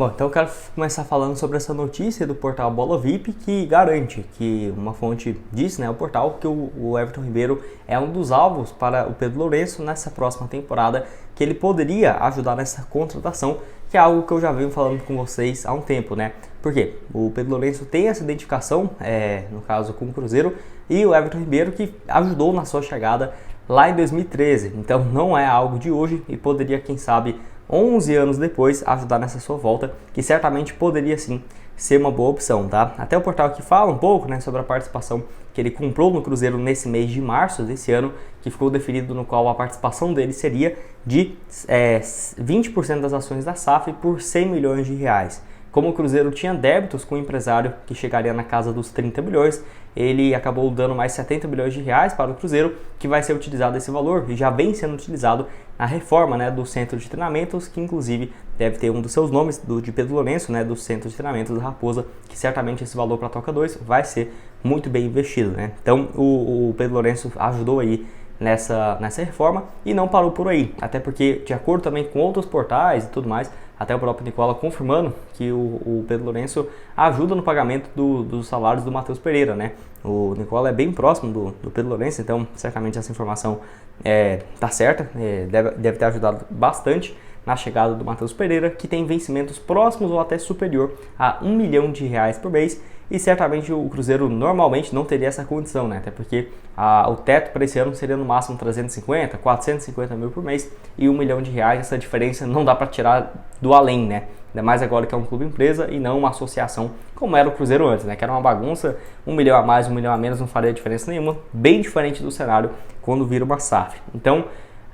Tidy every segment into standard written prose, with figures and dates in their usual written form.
Bom, então eu quero começar falando sobre essa notícia do portal Bola VIP que garante que uma fonte disse, né, o portal, que o Everton Ribeiro é um dos alvos para o Pedro Lourenço nessa próxima temporada, que ele poderia ajudar nessa contratação, que é algo que eu já venho falando com vocês há um tempo, né? Por quê? O Pedro Lourenço tem essa identificação, no caso com o Cruzeiro, e o Everton Ribeiro que ajudou na sua chegada lá em 2013. Então não é algo de hoje e poderia, quem sabe, 11 anos depois, ajudar nessa sua volta, que certamente poderia sim ser uma boa opção, tá? Até o portal aqui fala um pouco, né, sobre a participação que ele comprou no Cruzeiro nesse mês de março desse ano, que ficou definido no qual a participação dele seria de 20% das ações da SAF por 100 milhões de reais. Como o Cruzeiro tinha débitos com o empresário que chegaria na casa dos 30 milhões, ele acabou dando mais 70 milhões de reais para o Cruzeiro, que vai ser utilizado esse valor e já vem sendo utilizado na reforma, né, do centro de treinamentos, que inclusive deve ter um dos seus nomes, de Pedro Lourenço, né, do centro de treinamentos da Raposa, que certamente esse valor para a Toca 2 vai ser muito bem investido, né? Então o Pedro Lourenço ajudou aí nessa reforma e não parou por aí, até porque, de acordo também com outros portais e tudo mais, até o próprio Nicola confirmando que o Pedro Lourenço ajuda no pagamento dos salários do Matheus Pereira, né? O Nicola é bem próximo do Pedro Lourenço, então certamente essa informação tá certa, deve ter ajudado bastante na chegada do Matheus Pereira, que tem vencimentos próximos ou até superior a R$1 milhão por mês, e certamente o Cruzeiro normalmente não teria essa condição, né? Até porque o teto para esse ano seria no máximo 350, 450 mil por mês, e R$1 milhão, essa diferença não dá para tirar do além, né? Ainda mais agora que é um clube empresa e não uma associação como era o Cruzeiro antes, né? Que era uma bagunça, R$1 milhão a mais, R$1 milhão a menos não faria diferença nenhuma, bem diferente do cenário quando vira uma SAF. Então,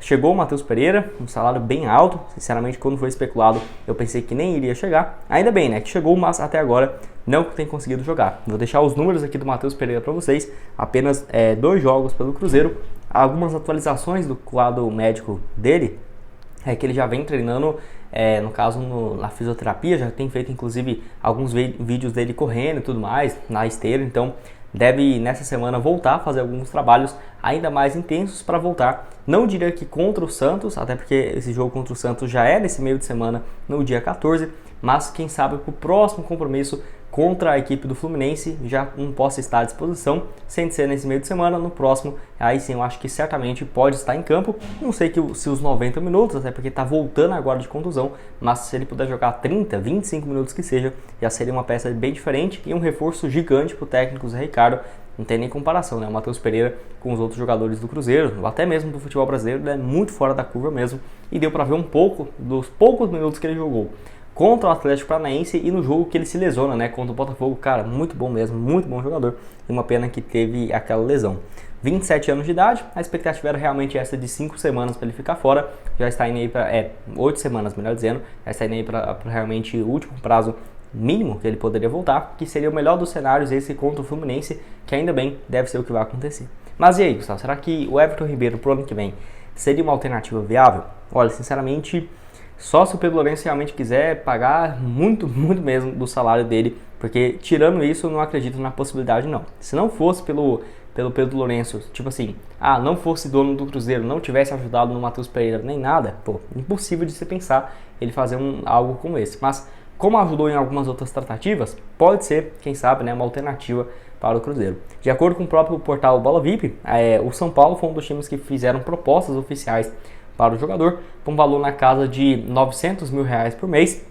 chegou o Matheus Pereira, um salário bem alto, sinceramente quando foi especulado eu pensei que nem iria chegar, ainda bem, né, que chegou, mas até agora não tem conseguido jogar. Vou deixar os números aqui do Matheus Pereira para vocês, apenas 2 jogos pelo Cruzeiro, algumas atualizações do quadro médico dele, é que ele já vem treinando, no caso na fisioterapia, já tem feito inclusive alguns vídeos dele correndo e tudo mais, na esteira, então deve nessa semana voltar a fazer alguns trabalhos ainda mais intensos para voltar. Não diria que contra o Santos, até porque esse jogo contra o Santos já é nesse meio de semana, no dia 14, mas quem sabe para o próximo compromisso contra a equipe do Fluminense já não possa estar à disposição, sem ser nesse meio de semana, no próximo, aí sim eu acho que certamente pode estar em campo, não sei se os 90 minutos, até porque está voltando agora de contusão, mas se ele puder jogar 30, 25 minutos que seja, já seria uma peça bem diferente e um reforço gigante para o técnico Zé Ricardo. Não tem nem comparação, né? O Matheus Pereira com os outros jogadores do Cruzeiro, ou até mesmo do futebol brasileiro, ele é muito fora da curva mesmo, e deu para ver um pouco dos poucos minutos que ele jogou contra o Atlético Paranaense e no jogo que ele se lesiona, né, contra o Botafogo. Cara, muito bom mesmo, muito bom jogador, e uma pena que teve aquela lesão. 27 anos de idade, a expectativa era realmente essa de 5 semanas para ele ficar fora, já está indo aí para 8 semanas, melhor dizendo, já está indo aí para realmente o último prazo mínimo que ele poderia voltar, que seria o melhor dos cenários esse contra o Fluminense, que ainda bem deve ser o que vai acontecer. Mas e aí, Gustavo, será que o Everton Ribeiro pro ano que vem seria uma alternativa viável? Olha, sinceramente, só se o Pedro Lourenço realmente quiser pagar muito, muito mesmo do salário dele, porque tirando isso eu não acredito na possibilidade não. Se não fosse pelo Pedro Lourenço, tipo assim, não fosse dono do Cruzeiro, não tivesse ajudado no Matheus Pereira nem nada, impossível de se pensar ele fazer algo como esse. Mas como ajudou em algumas outras tratativas, pode ser, quem sabe, né, uma alternativa para o Cruzeiro. De acordo com o próprio portal Bola VIP, o São Paulo foi um dos times que fizeram propostas oficiais para o jogador, com um valor na casa de R$900 mil por mês,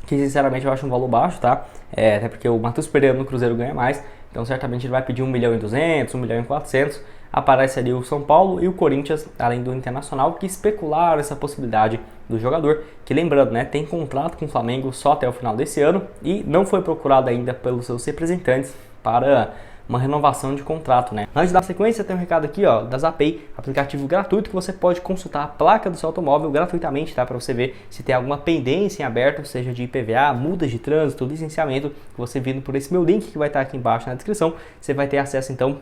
que sinceramente eu acho um valor baixo, tá? Até porque o Matheus Pereira no Cruzeiro ganha mais, então certamente ele vai pedir R$1.200.000, R$1.400.000, aparece ali o São Paulo e o Corinthians, além do Internacional, que especularam essa possibilidade do jogador, que lembrando, né, tem contrato com o Flamengo só até o final desse ano e não foi procurado ainda pelos seus representantes para uma renovação de contrato, né? Antes da sequência, tem um recado aqui, ó, da Zapay, aplicativo gratuito que você pode consultar a placa do seu automóvel gratuitamente, tá? Para você ver se tem alguma pendência em aberto, seja de IPVA, multas de trânsito, licenciamento, que você vindo por esse meu link que vai estar aqui embaixo na descrição, você vai ter acesso então,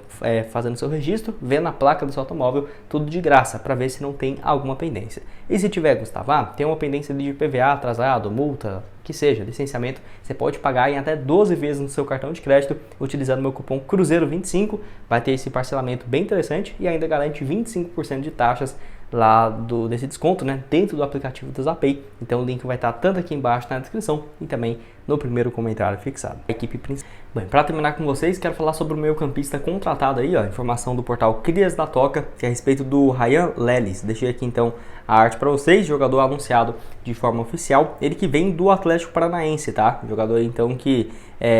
fazendo seu registro, vendo a placa do seu automóvel, tudo de graça, para ver se não tem alguma pendência. E se tiver, Gustavo, tem uma pendência de IPVA atrasado, multa, que seja, licenciamento, você pode pagar em até 12 vezes no seu cartão de crédito, utilizando meu cupom Cruzeiro25, vai ter esse parcelamento bem interessante e ainda garante 25% de taxas lá desse desconto, né, dentro do aplicativo do Zapay. Então o link vai estar tanto aqui embaixo na descrição e também no primeiro comentário fixado. A equipe principal. Bem, para terminar com vocês, quero falar sobre o meio-campista contratado aí, ó, informação do portal Crias da Toca, que é a respeito do Ryan Lelis. Deixei aqui então a arte para vocês, jogador anunciado de forma oficial, ele que vem do Atlético Paranaense, tá? Jogador então que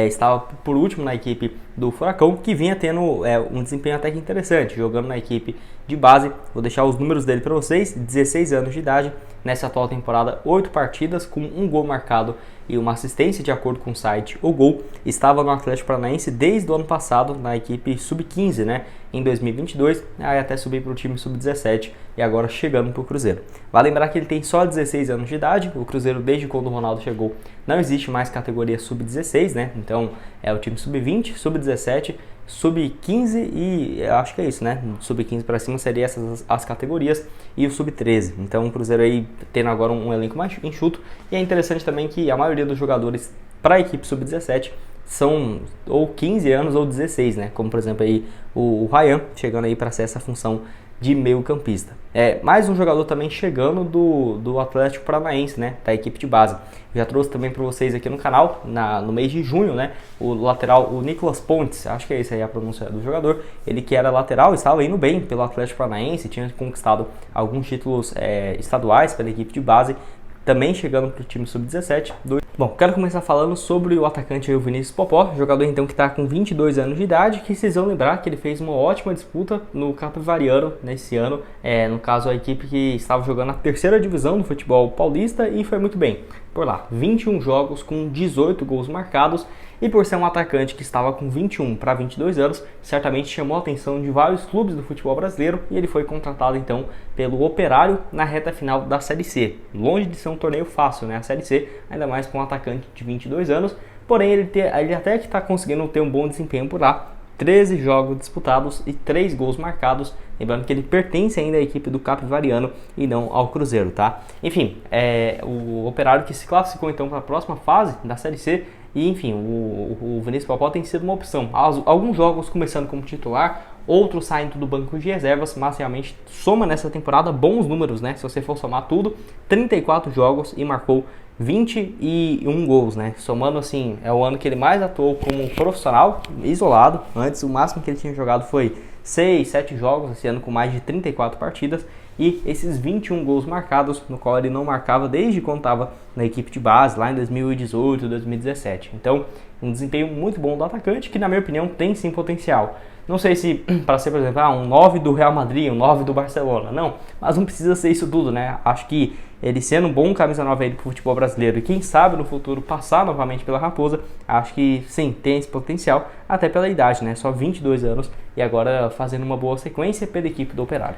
estava por último na equipe do Furacão, que vinha tendo um desempenho até que interessante, jogando na equipe de base. Vou deixar os números dele para vocês: 16 anos de idade, nessa atual temporada 8 partidas com 1 gol marcado e uma assistência de acordo com o site O Gol. Estava no Atlético Paranaense desde o ano passado na equipe Sub-15, né, em 2022, aí até subir para o time Sub-17 e agora chegando para o Cruzeiro. Vale lembrar que ele tem só 16 anos de idade, o Cruzeiro desde quando o Ronaldo chegou não existe mais categoria Sub-16, né, então é o time Sub-20, Sub-17, Sub-15 e acho que é isso, né? Sub-15 para cima seriam essas as categorias e o Sub-13. Então o Cruzeiro aí tendo agora um elenco mais enxuto, e é interessante também que a maioria dos jogadores para a equipe Sub-17 são ou 15 anos ou 16, né? Como por exemplo aí o Ryan chegando aí para ser essa função de meio campista. Mais um jogador também chegando do Atlético Paranaense, né, da equipe de base. Já trouxe também para vocês aqui no canal, no mês de junho, né, o lateral, o Nicolas Pontes, acho que é essa aí a pronúncia do jogador, ele que era lateral, estava indo bem pelo Atlético Paranaense, tinha conquistado alguns títulos estaduais pela equipe de base, também chegando para o time Sub-17. Bom, quero começar falando sobre o atacante aí, o Vinícius Popó, jogador então que está com 22 anos de idade, que vocês vão lembrar que ele fez uma ótima disputa no Capivariano nesse ano, no caso a equipe que estava jogando a terceira divisão do futebol paulista e foi muito bem. Por lá, 21 jogos com 18 gols marcados, e por ser um atacante que estava com 21 para 22 anos, certamente chamou a atenção de vários clubes do futebol brasileiro e ele foi contratado então pelo Operário na reta final da Série C. Longe de ser um torneio fácil, né, a Série C, ainda mais com um atacante de 22 anos, porém ele até que está conseguindo ter um bom desempenho por lá. 13 jogos disputados e 3 gols marcados, lembrando que ele pertence ainda à equipe do Capivariano e não ao Cruzeiro, tá? Enfim, o Operário que se classificou então para a próxima fase da Série C, e enfim, o Vinícius Popó tem sido uma opção. Alguns jogos começando como titular, outros saindo do banco de reservas, mas realmente soma nessa temporada bons números, né? Se você for somar tudo, 34 jogos e marcou 21 gols, né? Somando assim, é o ano que ele mais atuou como profissional, isolado. Antes, o máximo que ele tinha jogado foi 6, 7 jogos, esse ano com mais de 34 partidas. E esses 21 gols marcados, no qual ele não marcava desde quando estava na equipe de base, lá em 2018, 2017. Então, um desempenho muito bom do atacante, que na minha opinião tem sim potencial. Não sei se para ser, por exemplo, um 9 do Real Madrid, um 9 do Barcelona, não. Mas não precisa ser isso tudo, né? Acho que ele sendo um bom camisa 9 aí pro futebol brasileiro e quem sabe no futuro passar novamente pela Raposa, acho que sim, tem esse potencial, até pela idade, né? Só 22 anos e agora fazendo uma boa sequência pela equipe do Operário.